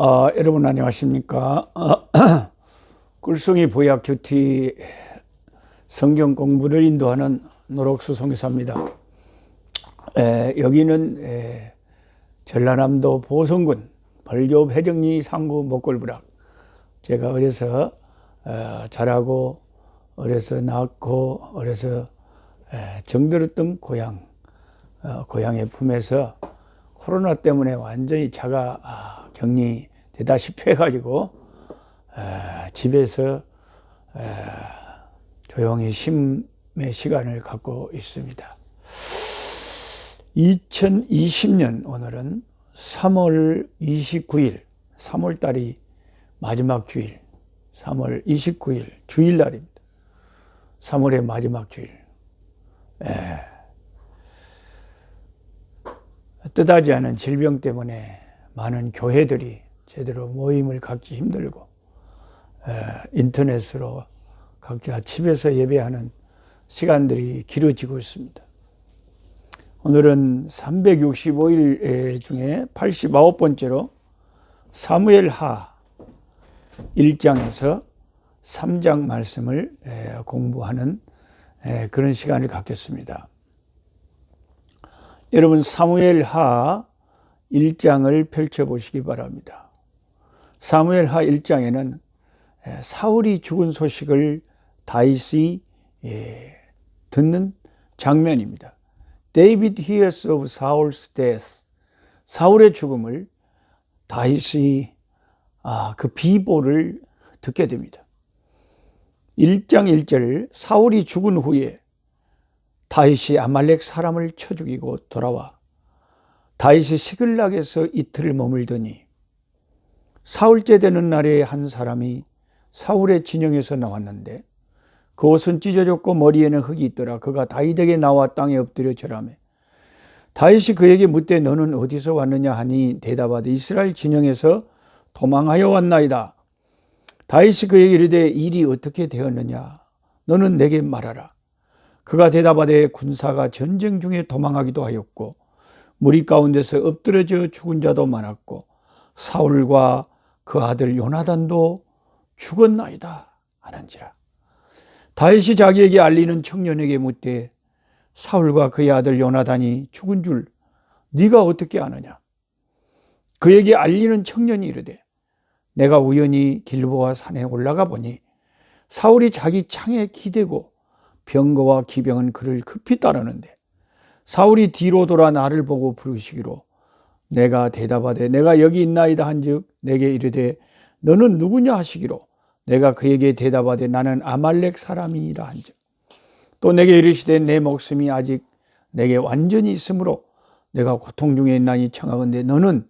여러분 안녕하십니까? 꿀송이 보약 큐티 성경 공부를 인도하는 노록수 성교사입니다. 여기는 전라남도 보성군 벌교 회정리 상구 목골부락. 제가 어려서 자라고 어려서 낳고 어려서 정들었던 고향의 품에서 코로나 때문에 완전히 자가 격리되다시피 해가지고 집에서 조용히 쉼의 시간을 갖고 있습니다. 2020년 오늘은 3월 29일 3월달이 마지막 주일 3월 29일 주일날입니다. 3월의 마지막 주일. 뜻하지 않은 질병 때문에 많은 교회들이 제대로 모임을 갖기 힘들고 인터넷으로 각자 집에서 예배하는 시간들이 길어지고 있습니다. 오늘은 365일 중에 89번째로 사무엘하 1장에서 3장 말씀을 공부하는 그런 시간을 갖겠습니다. 여러분 사무엘하 1장을 펼쳐보시기 바랍니다. 사무엘하 1장에는 사울이 죽은 소식을 다윗이 듣는 장면입니다. David hears of Saul's death. 사울의 죽음을 다윗이 그 비보를 듣게 됩니다. 1장 1절 사울이 죽은 후에 다윗이 아말렉 사람을 쳐 죽이고 돌아와 다윗이 시글락에서 이틀을 머물더니 사흘째 되는 날에 한 사람이 사울의 진영에서 나왔는데 그 옷은 찢어졌고 머리에는 흙이 있더라. 그가 다윗에게 나와 땅에 엎드려 절하매 다윗이 그에게 묻되 너는 어디서 왔느냐 하니 대답하되 이스라엘 진영에서 도망하여 왔나이다. 다윗이 그에게 이르되 일이 어떻게 되었느냐 너는 내게 말하라. 그가 대답하되 군사가 전쟁 중에 도망하기도 하였고 무리 가운데서 엎드러져 죽은 자도 많았고 사울과 그 아들 요나단도 죽었나이다 하는지라. 다윗이 자기에게 알리는 청년에게 묻되 사울과 그의 아들 요나단이 죽은 줄 네가 어떻게 아느냐. 그에게 알리는 청년이 이르되 내가 우연히 길보아 산에 올라가 보니 사울이 자기 창에 기대고 병거와 기병은 그를 급히 따르는데 사울이 뒤로 돌아 나를 보고 부르시기로 내가 대답하되 내가 여기 있나이다 한즉 내게 이르되 너는 누구냐 하시기로 내가 그에게 대답하되 나는 아말렉 사람이니라 한즉 또 내게 이르시되 내 목숨이 아직 내게 완전히 있으므로 내가 고통 중에 있나니 청하건대 너는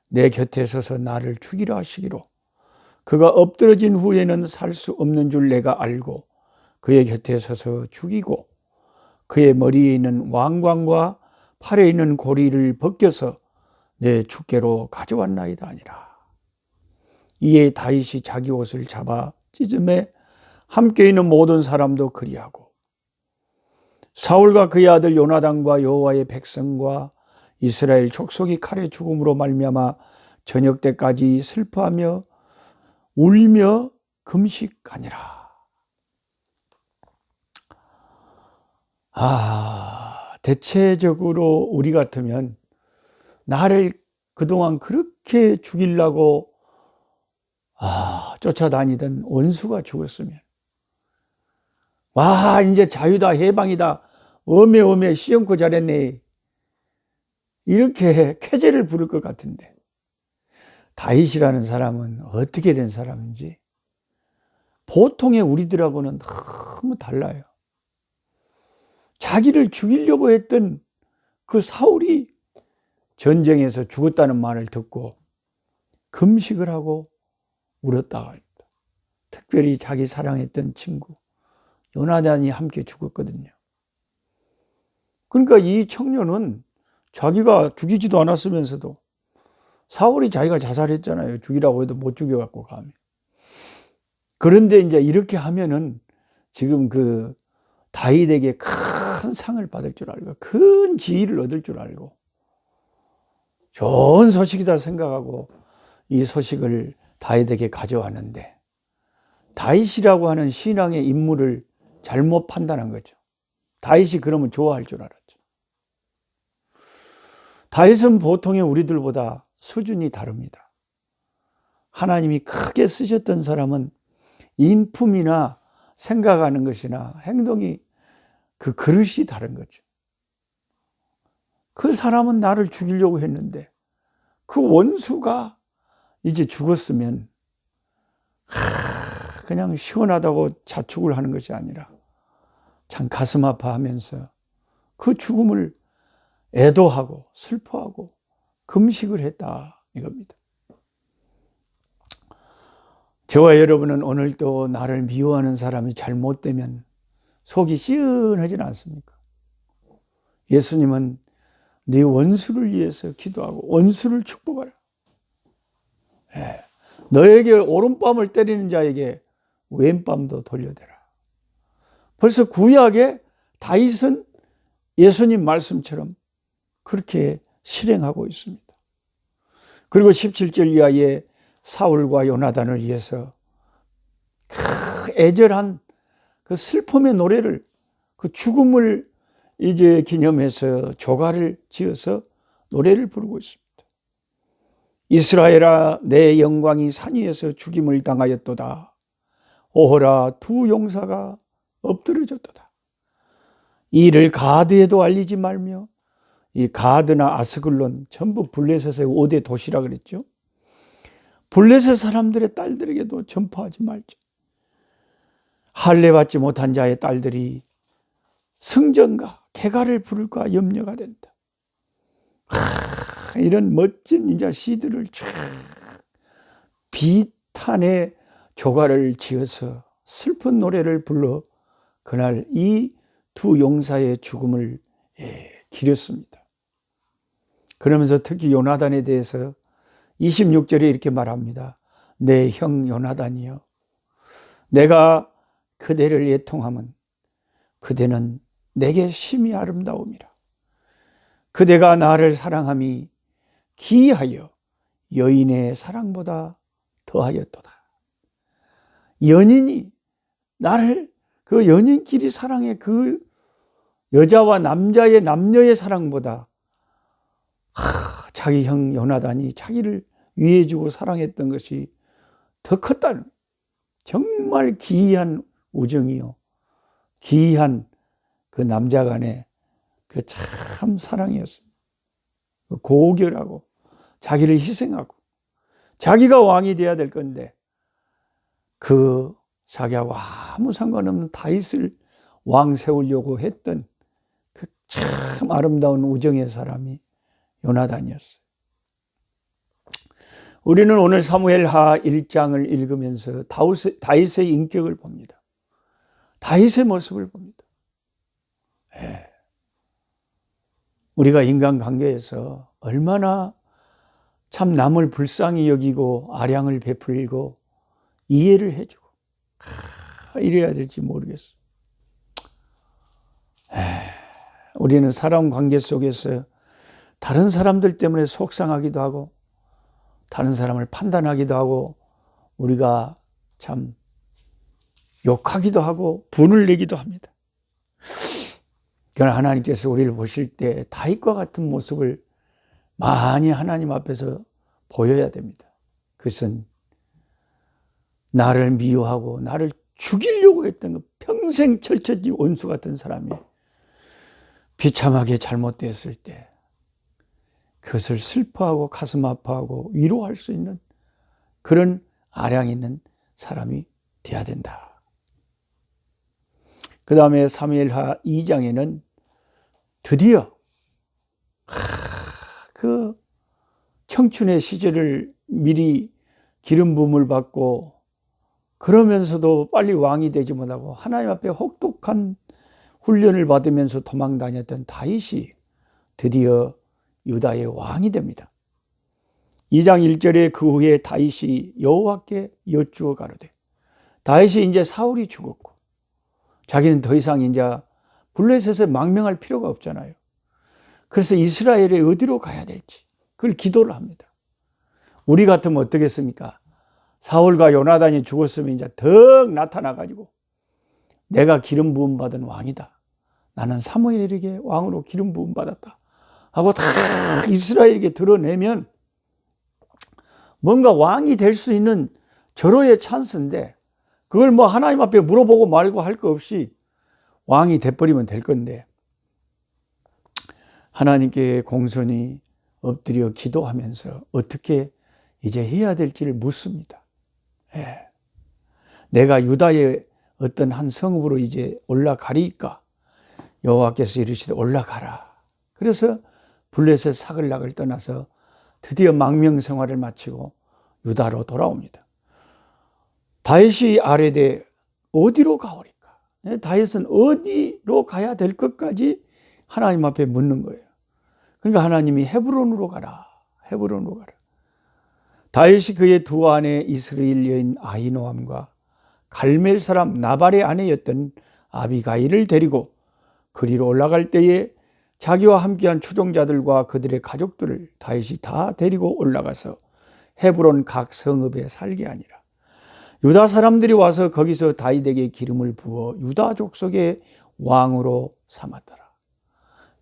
내 곁에 서서 나를 죽이라 하시기로 그가 엎드러진 후에는 살 수 없는 줄 내가 알고 그의 곁에 서서 죽이고 그의 머리에 있는 왕관과 팔에 있는 고리를 벗겨서 내 주께로 가져왔나이다 아니라. 이에 다윗이 자기 옷을 잡아 찢음에 함께 있는 모든 사람도 그리하고 사울과 그의 아들 요나단과 여호와의 백성과 이스라엘 족속이 칼에 죽음으로 말미암아 저녁 때까지 슬퍼하며 울며 금식하니라. 대체적으로 우리 같으면 나를 그동안 그렇게 죽이려고 쫓아다니던 원수가 죽었으면 와 이제 자유다 해방이다 어메 시험코 잘했네 이렇게 쾌재를 부를 것 같은데 다윗이라는 사람은 어떻게 된 사람인지 보통의 우리들하고는 너무 달라요. 자기를 죽이려고 했던 그 사울이 전쟁에서 죽었다는 말을 듣고 금식을 하고 울었다가 특별히 자기 사랑했던 친구 요나단이 함께 죽었거든요. 그러니까 이 청년은 자기가 죽이지도 않았으면서도 사울이 자기가 자살했잖아요. 죽이라고 해도 못 죽여갖고 가면. 그런데 이제 이렇게 하면은 지금 그 다윗에게 큰 상을 받을 줄 알고 큰 지위를 얻을 줄 알고 좋은 소식이다 생각하고 이 소식을 다윗에게 가져왔는데 다윗이라고 하는 신앙의 인물을 잘못 판단한 거죠. 다윗이 그러면 좋아할 줄 알았죠. 다윗은 보통의 우리들보다 수준이 다릅니다. 하나님이 크게 쓰셨던 사람은 인품이나 생각하는 것이나 행동이 그 그릇이 다른 거죠. 그 사람은 나를 죽이려고 했는데 그 원수가 이제 죽었으면 그냥 시원하다고 자축을 하는 것이 아니라 참 가슴 아파하면서 그 죽음을 애도하고 슬퍼하고 금식을 했다 이겁니다. 저와 여러분은 오늘도 나를 미워하는 사람이 잘못되면 속이 시원하진 않습니까? 예수님은 네 원수를 위해서 기도하고 원수를 축복하라. 너에게 오른밤을 때리는 자에게 왼밤도 돌려대라. 벌써 구약에 다윗은 예수님 말씀처럼 그렇게 실행하고 있습니다. 그리고 17절 이하에 사울과 요나단을 위해서 애절한 그 슬픔의 노래를, 그 죽음을 이제 기념해서 조가를 지어서 노래를 부르고 있습니다. 이스라엘아, 내 영광이 산 위에서 죽임을 당하였도다. 오호라, 두 용사가 엎드러졌도다. 이 일을 가드에도 알리지 말며, 이 가드나 아스글론 전부 블레셋의 5대 도시라 그랬죠. 블레셋 사람들의 딸들에게도 전파하지 말자. 할례 받지 못한 자의 딸들이 승전가, 개가를 부를까 염려가 된다. 이런 멋진 이제 시들을 쫙 비탄의 조가를 지어서 슬픈 노래를 불러 그날 이 두 용사의 죽음을 기렸습니다. 그러면서 특히 요나단에 대해서 26절에 이렇게 말합니다. 내 형 요나단이여, 내가 그대를 애통함은 그대는 내게 심히 아름다움이라. 그대가 나를 사랑함이 기하여 여인의 사랑보다 더하였도다. 연인이 나를 그 연인끼리 사랑해 그 여자와 남녀의 사랑보다 자기 형 요나단이 자기를 위해주고 사랑했던 것이 더 컸다는, 정말 기이한 우정이요, 기이한 그 남자 간의 그 참 사랑이었습니다. 고결하고 자기를 희생하고 자기가 왕이 돼야 될 건데 그 자기하고 아무 상관없는 다윗을 왕 세우려고 했던 그 참 아름다운 우정의 사람이 요나단이었어요. 우리는 오늘 사무엘하 1장을 읽으면서 다윗의 인격을 봅니다. 다윗의 모습을 봅니다. 우리가 인간관계에서 얼마나 참 남을 불쌍히 여기고 아량을 베풀고 이해를 해주고 이래야 될지 모르겠어요. 우리는 사람 관계 속에서 다른 사람들 때문에 속상하기도 하고 다른 사람을 판단하기도 하고 우리가 참 욕하기도 하고 분을 내기도 합니다. 그러나 하나님께서 우리를 보실 때 다윗과 같은 모습을 많이 하나님 앞에서 보여야 됩니다. 그것은 나를 미워하고 나를 죽이려고 했던 그 평생 철천지 원수 같은 사람이 비참하게 잘못되었을 때 그것을 슬퍼하고 가슴 아파하고 위로할 수 있는 그런 아량 있는 사람이 되어야 된다. 그 다음에 사무엘하 2장에는 드디어 그 청춘의 시절을 미리 기름 부음을 받고 그러면서도 빨리 왕이 되지 못하고 하나님 앞에 혹독한 훈련을 받으면서 도망 다녔던 다윗이 드디어 유다의 왕이 됩니다. 2장 1절에 그 후에 다윗이 여호와께 여쭈어 가로되, 다윗이 이제 사울이 죽었고 자기는 더 이상 이제 블레셋에 망명할 필요가 없잖아요. 그래서 이스라엘에 어디로 가야 될지 그걸 기도를 합니다. 우리 같으면 어떻겠습니까? 사울과 요나단이 죽었으면 이제 더 나타나가지고 내가 기름 부음 받은 왕이다. 나는 사무엘에게 왕으로 기름 부음 받았다. 하고 다 이스라엘에게 드러내면 뭔가 왕이 될 수 있는 절호의 찬스인데 그걸 뭐 하나님 앞에 물어보고 말고 할 거 없이 왕이 돼버리면 될 건데 하나님께 공손히 엎드려 기도하면서 어떻게 이제 해야 될지를 묻습니다. 예. 내가 유다의 어떤 한 성읍으로 이제 올라가리까 여호와께서 이르시되 올라가라. 그래서 블레셋 사글락을 떠나서 드디어 망명 생활을 마치고 유다로 돌아옵니다. 다윗이 아뢰되 어디로 가오리까? 다윗은 어디로 가야 될 것까지 하나님 앞에 묻는 거예요. 그러니까 하나님이 헤브론으로 가라. 헤브론으로 가라. 다윗이 그의 두 아내 이스라엘 여인 아히노함과 갈멜 사람 나발의 아내였던 아비가일을 데리고 그리로 올라갈 때에 자기와 함께한 추종자들과 그들의 가족들을 다윗이 다 데리고 올라가서 헤브론 각 성읍에 살게 하니라. 유다 사람들이 와서 거기서 다윗에게 기름을 부어 유다 족속의 왕으로 삼았더라.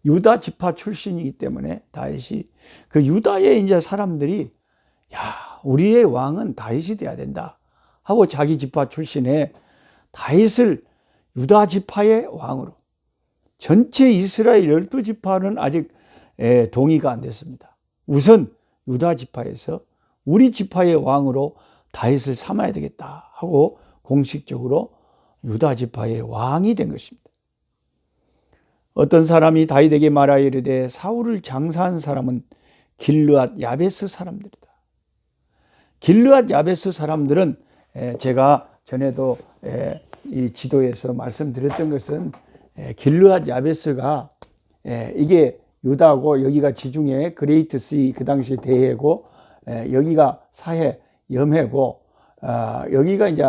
유다 지파 출신이기 때문에 다윗이 그 유다의 이제 사람들이 야, 우리의 왕은 다윗이 돼야 된다 하고 자기 지파 출신의 다윗을 유다 지파의 왕으로, 전체 이스라엘 12지파는 아직 동의가 안 됐습니다. 우선 유다 지파에서 우리 지파의 왕으로 다윗을 삼아야 되겠다 하고 공식적으로 유다 지파의 왕이 된 것입니다. 어떤 사람이 다윗에게 말하여 이르되 사울을 장사한 사람은 길르앗 야베스 사람들이다. 길르앗 야베스 사람들은 제가 전에도 이 지도에서 말씀드렸던 것은 길르앗 야베스가 이게 유다고 여기가 지중해 그레이트 시 그 당시 대해고 여기가 사해 염해고 여기가 이제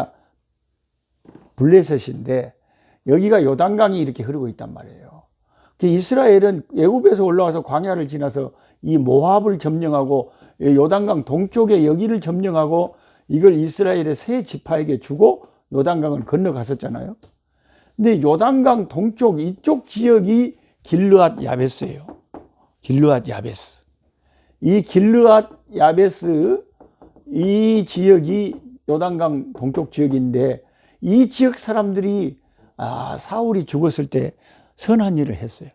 블레셋인데 여기가 요단강이 이렇게 흐르고 있단 말이에요. 이스라엘은 애굽에서 올라와서 광야를 지나서 이 모압을 점령하고 요단강 동쪽에 여기를 점령하고 이걸 이스라엘의 세 지파에게 주고 요단강을 건너갔었잖아요. 근데 요단강 동쪽 이쪽 지역이 길르앗 야베스예요. 길르앗 야베스. 이 길르앗 야베스 이 지역이 요단강 동쪽 지역인데 이 지역 사람들이 사울이 죽었을 때 선한 일을 했어요.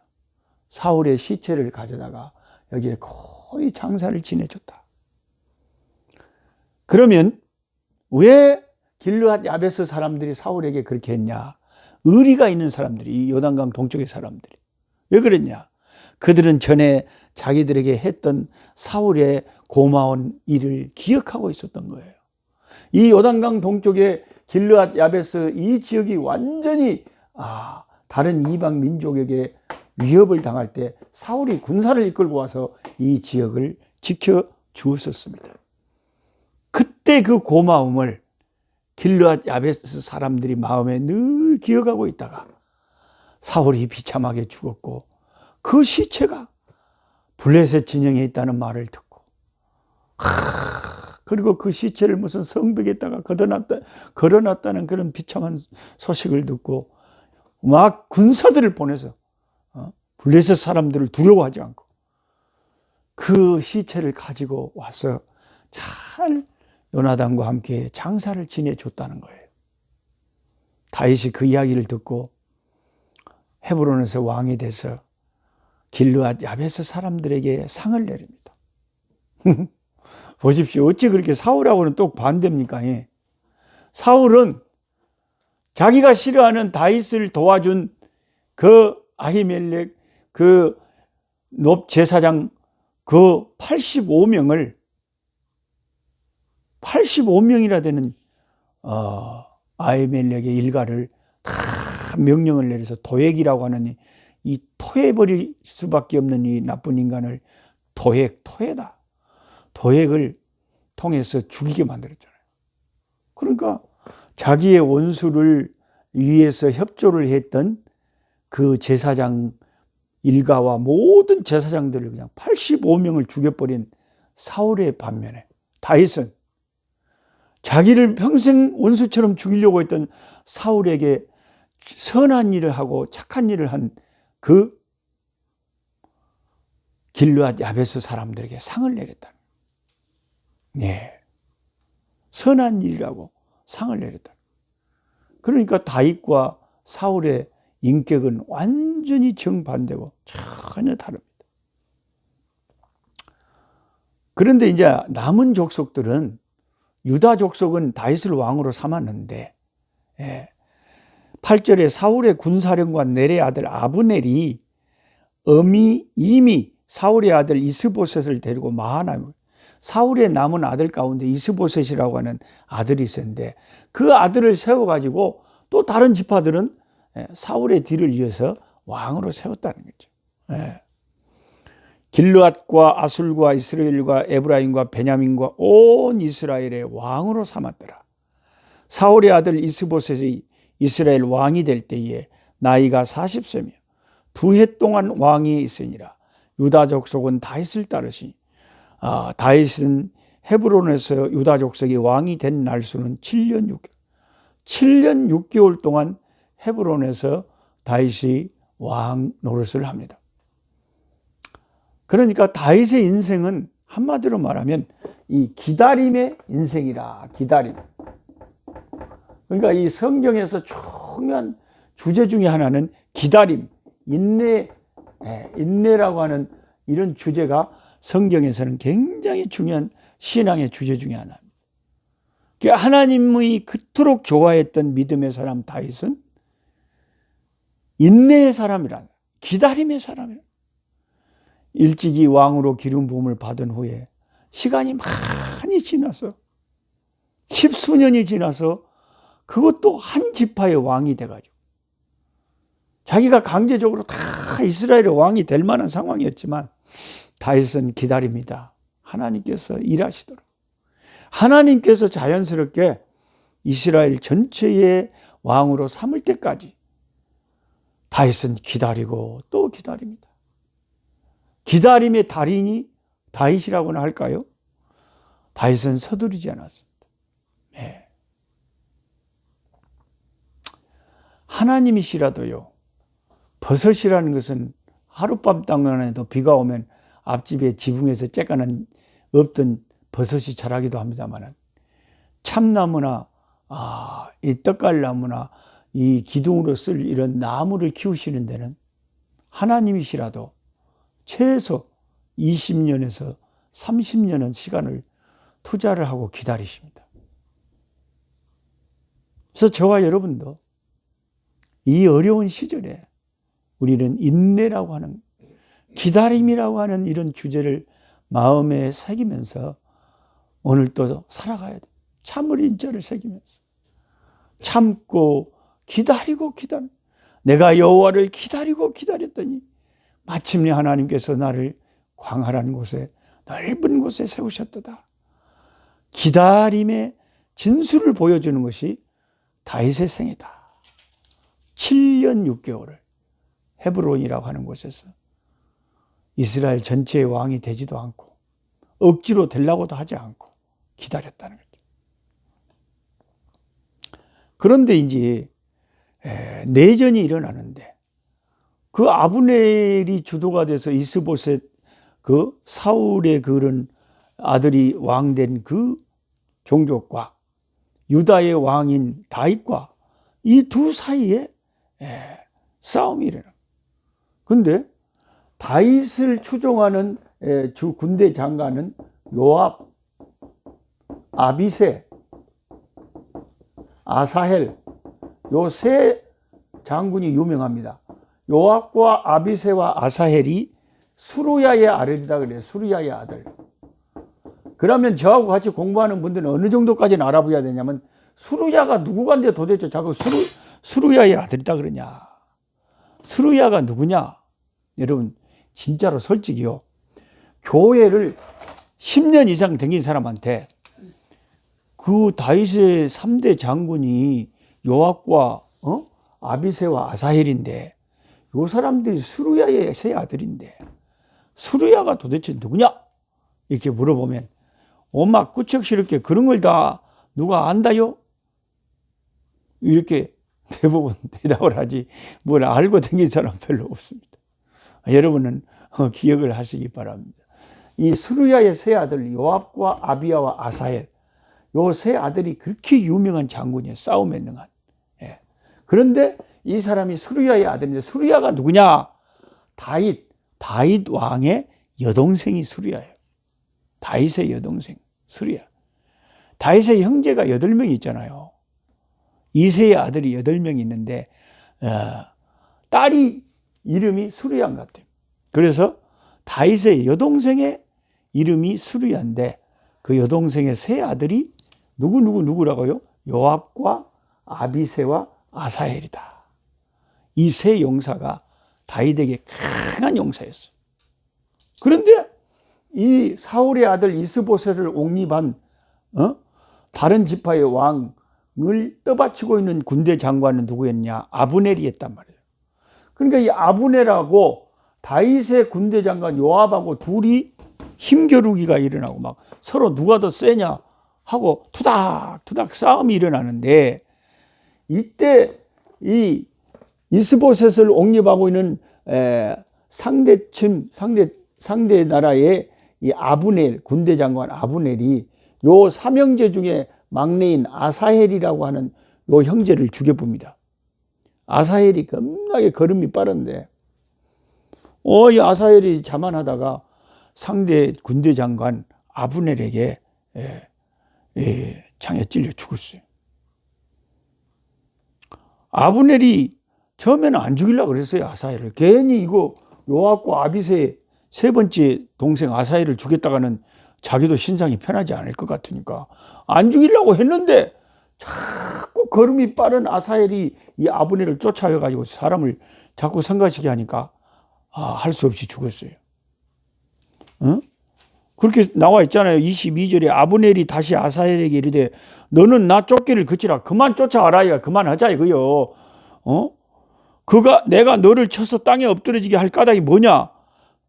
사울의 시체를 가져다가 여기에 거의 장사를 지내줬다. 그러면 왜 길르앗 야베스 사람들이 사울에게 그렇게 했냐? 의리가 있는 사람들이, 이 요단강 동쪽의 사람들이. 왜 그랬냐? 그들은 전에 자기들에게 했던 사울의 고마운 일을 기억하고 있었던 거예요. 이 요단강 동쪽의 길르앗 야베스 이 지역이 완전히 다른 이방 민족에게 위협을 당할 때 사울이 군사를 이끌고 와서 이 지역을 지켜 주었었습니다. 그때 그 고마움을 길르앗 야베스 사람들이 마음에 늘 기억하고 있다가 사울이 비참하게 죽었고 그 시체가 블레셋 진영에 있다는 말을 듣고 그리고 그 시체를 무슨 성벽에다가 걸어놨다는 그런 비참한 소식을 듣고 막 군사들을 보내서 블레셋 사람들을 두려워하지 않고 그 시체를 가지고 와서 잘 요나단과 함께 장사를 지내줬다는 거예요. 다윗이 그 이야기를 듣고 헤브론에서 왕이 돼서 길르앗 야베스 사람들에게 상을 내립니다. 보십시오. 어찌 그렇게 사울하고는 또 반대입니까? 사울은 자기가 싫어하는 다윗을 도와준 그 아히멜렉 그 놉 제사장 그 85명이나 되는 아히멜렉의 일가를 다 명령을 내려서 도액이라고 하는 이 토해버릴 수밖에 없는 이 나쁜 인간을 토해다. 도액을 통해서 죽이게 만들었잖아요. 그러니까 자기의 원수를 위해서 협조를 했던 그 제사장 일가와 모든 제사장들을 그냥 85명을 죽여버린 사울의 반면에 다윗은 자기를 평생 원수처럼 죽이려고 했던 사울에게 선한 일을 하고 착한 일을 한 그 길르앗 야베스 사람들에게 상을 내렸다. 네. 선한 일이라고 상을 내렸다. 그러니까 다윗과 사울의 인격은 완전히 정반대고 전혀 다릅니다. 그런데 이제 남은 족속들은 유다 족속은 다윗을 왕으로 삼았는데 8절에 사울의 군사령관 넬의 아들 아브넬이 이미 사울의 아들 이스보셋을 데리고 마하나임, 사울의 남은 아들 가운데 이스보셋이라고 하는 아들이 있었는데 그 아들을 세워가지고 또 다른 지파들은 사울의 뒤를 이어서 왕으로 세웠다는 거죠. 길르앗과 아술과 이스라엘과 에브라임과 베냐민과 온 이스라엘의 왕으로 삼았더라. 사울의 아들 이스보셋이 이스라엘 왕이 될 때에 나이가 40세며 2해 동안 왕이 있으니라. 유다 족속은 다윗을 따르시. 다윗은 헤브론에서 유다 족속이 왕이 된 날수는 7년 6개월. 7년 6개월 동안 헤브론에서 다윗이 왕 노릇을 합니다. 그러니까 다윗의 인생은 한마디로 말하면 이 기다림의 인생이라. 기다림. 그러니까 이 성경에서 중요한 주제 중에 하나는 기다림, 인내라고 하는 이런 주제가 성경에서는 굉장히 중요한 신앙의 주제 중에 하나입니다. 하나님의 그토록 좋아했던 믿음의 사람 다윗은 인내의 사람이라, 기다림의 사람이라. 일찍이 왕으로 기름 부음을 받은 후에 시간이 많이 지나서 10수년이 지나서 그것도 한 지파의 왕이 돼가지고 자기가 강제적으로 다 이스라엘의 왕이 될 만한 상황이었지만 다윗은 기다립니다. 하나님께서 일하시도록. 하나님께서 자연스럽게 이스라엘 전체의 왕으로 삼을 때까지 다윗은 기다리고 또 기다립니다. 기다림의 달인이 다윗이라고나 할까요? 다윗은 서두르지 않았습니다. 네. 하나님이시라도요, 버섯이라는 것은 하룻밤 동안에도 비가 오면 앞집에 지붕에서 째가는 없던 버섯이 자라기도 합니다만 참나무나 이 떡갈나무나 이 기둥으로 쓸 이런 나무를 키우시는 데는 하나님이시라도 최소 20년에서 30년은 시간을 투자를 하고 기다리십니다. 그래서 저와 여러분도 이 어려운 시절에 우리는 인내라고 하는, 기다림이라고 하는 이런 주제를 마음에 새기면서 오늘 또 살아가야 돼. 참을 인자를 새기면서 참고 기다리고 내가 여호와를 기다리고 기다렸더니 마침내 하나님께서 나를 광활한 곳에, 넓은 곳에 세우셨도다. 기다림의 진수를 보여주는 것이 다윗의 생애다. 7년 6개월을 헤브론이라고 하는 곳에서 이스라엘 전체의 왕이 되지도 않고 억지로 되려고도 하지 않고 기다렸다는 거죠. 그런데 이제 내전이 일어나는데 그 아브넬이 주도가 돼서 이스보셋 그 사울의 그런 아들이 왕된 그 종족과 유다의 왕인 다윗과 이 두 사이에 싸움이 일어나. 근데 다윗을 추종하는 주 군대 장관은 요압, 아비새, 아사헬, 요 세 장군이 유명합니다. 요압과 아비새와 아사헬이 수루야의 아들이다 그래요. 수루야의 아들. 그러면 저하고 같이 공부하는 분들은 어느 정도까지는 알아봐야 되냐면 수루야가 누구간데 도대체 자꾸 수루야의 아들이다 그러냐. 수루야가 누구냐? 여러분 진짜로 솔직히요. 교회를 10년 이상 다닌 사람한테 그 다윗의 3대 장군이 요압과 아비새와 아사헬인데 요 사람들이 수루야의 세 아들인데 수루야가 도대체 누구냐? 이렇게 물어보면 막 꾸척스럽게 그런 걸 다 누가 안다요? 이렇게 대부분 대답을 하지 뭘 알고 다니는 사람 별로 없습니다. 여러분은 기억을 하시기 바랍니다. 이 스루야의 세 아들 요압과 아비야와 아사헬, 요 세 아들이 그렇게 유명한 장군이에요. 싸움에 능한. 예. 그런데 이 사람이 스루야의 아들인데, 스루야가 누구냐? 다윗 왕의 여동생이 스루야예요. 다윗의 여동생 스루야. 다윗의 형제가 8명이 있잖아요. 이세의 아들이 8명이 있는데 딸이 이름이 스루야인 것 같아요. 그래서 다윗의 여동생의 이름이 스루야인데 그 여동생의 세 아들이 누구라고요? 요압과 아비새와 아사헬이다. 이 세 용사가 다윗에게 강한 용사였어요. 그런데 이 사울의 아들 이스보셋을 옹립한 다른 지파의 왕을 떠받치고 있는 군대 장관은 누구였냐? 아브넬이었단 말이에요. 그러니까 이 아브넬하고 다윗의 군대 장관 요압하고 둘이 힘겨루기가 일어나고 막 서로 누가 더 세냐 하고 투닥투닥 싸움이 일어나는데, 이때 이 이스보셋을 옹립하고 있는 상대 나라의 이 아브넬, 군대 장관 아브넬이 요 삼형제 중에 막내인 아사헬이라고 하는 요 형제를 죽여봅니다. 아사헬이 겁나게 걸음이 빠른데 이 아사헬이 자만하다가 상대 군대 장관 아브넬에게 창에 찔려 죽었어요. 아브넬이 처음에는 안 죽이려고 그랬어요. 아사헬을. 괜히 이거 요압과 아비새 세 번째 동생 아사헬을 죽였다가는 자기도 신상이 편하지 않을 것 같으니까 안 죽이려고 했는데 자꾸 걸음이 빠른 아사헬이 이 아브넬을 쫓아와가지고 사람을 자꾸 성가시게 하니까 할 수 없이 죽었어요. 그렇게 나와 있잖아요. 22절에 아브넬이 다시 아사헬에게 이르되 너는 나 쫓기를 그치라. 그만 쫓아와라. 그만하자 이거요. 내가 너를 쳐서 땅에 엎드러지게 할 까닭이 뭐냐?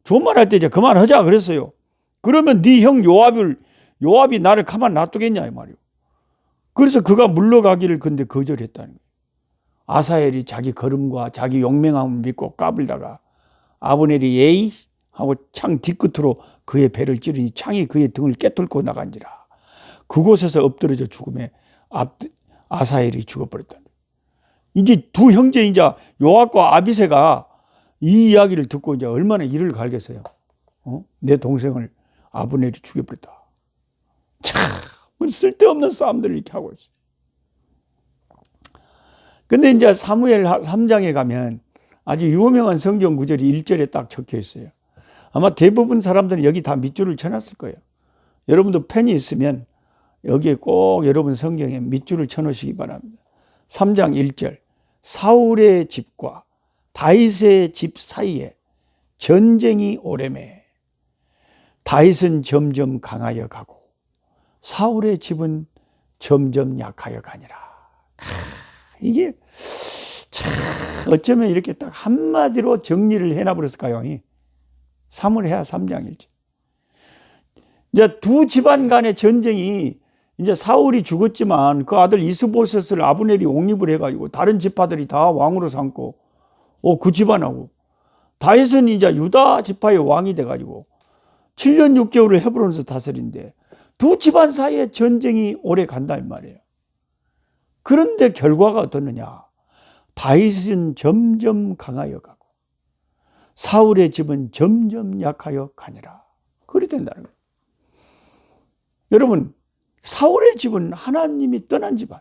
좋은 말 할 때 이제 그만하자 그랬어요. 그러면 네 형 요압이 나를 가만 놔두겠냐 이 말이요. 그래서 그가 물러가기를 근데 거절했다는 거예요. 아사헬이 자기 걸음과 자기 용맹함을 믿고 까불다가 아브넬이 예이 하고 창 뒤끝으로 그의 배를 찌르니 창이 그의 등을 깨뚫고 나간지라. 그곳에서 엎드러져 죽음에 아사헬이 죽어버렸다. 이제 두 형제 이제 요압과 아비새가 이 이야기를 듣고 이제 얼마나 이를 갈겠어요. 내 동생을 아브넬이 죽여버렸다. 참 쓸데없는 싸움들을 이렇게 하고 있어요. 근데 이제 사무엘 3장에 가면 아주 유명한 성경 구절이 1절에 딱 적혀 있어요. 아마 대부분 사람들은 여기 다 밑줄을 쳐놨을 거예요. 여러분도 펜이 있으면 여기에 꼭 여러분 성경에 밑줄을 쳐놓으시기 바랍니다. 3장 1절. 사울의 집과 다윗의 집 사이에 전쟁이 오래매 다윗은 점점 강하여 가고 사울의 집은 점점 약하여 가니라. 이게 참 어쩌면 이렇게 딱 한마디로 정리를 해놔버렸을까요? 사무엘하 3장 1절. 이제 두 집안 간의 전쟁이 이제 사울이 죽었지만 그 아들 이스보셋을 아브넬이 옹립을 해가지고 다른 지파들이 다 왕으로 삼고 그 집안하고 다윗은 이제 유다 지파의 왕이 돼가지고 7년 6개월을 헤브론에서 다스린데 두 집안 사이에 전쟁이 오래 간단 말이에요. 그런데 결과가 어떻느냐? 다윗은 점점 강하여 가고 사울의 집은 점점 약하여 가니라. 그리 된다는 거예요. 여러분, 사울의 집은 하나님이 떠난 집안,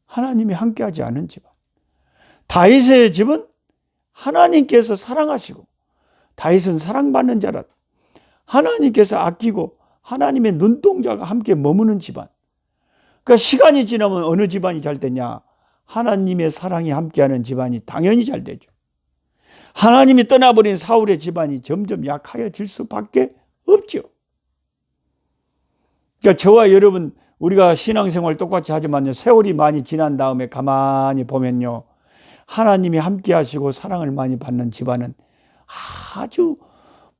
하나님이 함께하지 않은 집안. 다윗의 집은 하나님께서 사랑하시고 다윗은 사랑받는 자라. 하나님께서 아끼고 하나님의 눈동자가 함께 머무는 집안. 그러니까 시간이 지나면 어느 집안이 잘 되냐? 하나님의 사랑이 함께하는 집안이 당연히 잘 되죠. 하나님이 떠나버린 사울의 집안이 점점 약하여질 수밖에 없죠. 그러니까 저와 여러분 우리가 신앙생활 똑같이 하지만요, 세월이 많이 지난 다음에 가만히 보면요, 하나님이 함께 하시고 사랑을 많이 받는 집안은 아주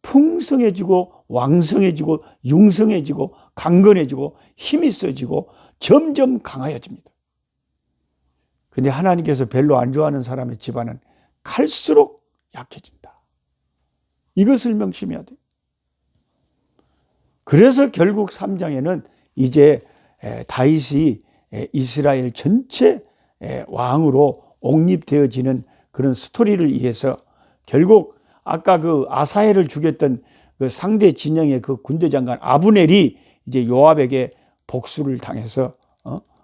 풍성해지고 왕성해지고 융성해지고 강건해지고 힘이 써지고 점점 강하여집니다. 근데 하나님께서 별로 안 좋아하는 사람의 집안은 갈수록 약해진다. 이것을 명심해야 돼요. 그래서 결국 3장에는 이제 다윗이 이스라엘 전체 왕으로 옹립되어지는 그런 스토리를 위해서 결국 아까 그 아사헬을 죽였던 그 상대 진영의 그 군대 장관 아브넬이 이제 요압에게 복수를 당해서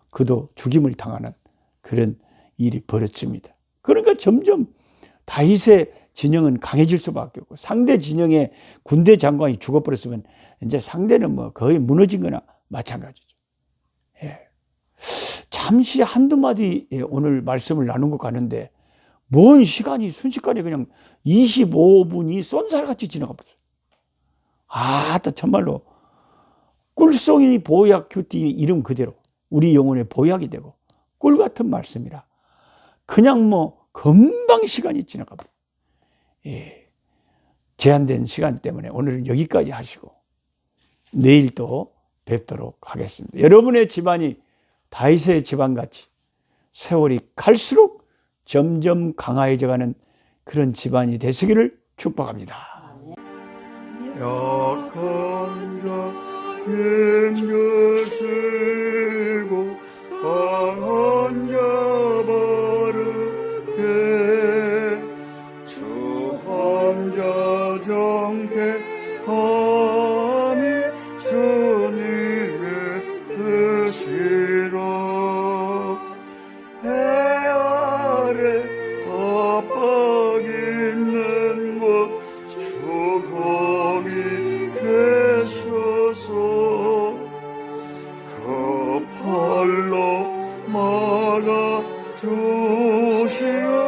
그도 죽임을 당하는 그런 일이 벌어집니다. 그러니까 점점 다윗의 진영은 강해질 수밖에 없고 상대 진영의 군대 장관이 죽어버렸으면 이제 상대는 뭐 거의 무너진 거나 마찬가지죠. 예. 잠시 한두 마디 오늘 말씀을 나눈 것 같는데 뭔 시간이 순식간에 그냥 25분이 쏜살같이 지나가 버렸어요. 또 정말로 꿀송이 보약 큐티 이름 그대로 우리 영혼의 보약이 되고 꿀 같은 말씀이라 그냥 뭐 금방 시간이 지나가 버려요. 예. 제한된 시간 때문에 오늘은 여기까지 하시고 내일 또 뵙도록 하겠습니다. 여러분의 집안이 다윗의 집안같이 세월이 갈수록 점점 강화해져가는 그런 집안이 되시기를 축복합니다. 약한 자 힘주시고 강한 자 바르게 주한 자 정케하니 주님의 뜻이라. 해 아래 압박 있는 곳 주 거기 계셔서 그 팔로 막아 주시오.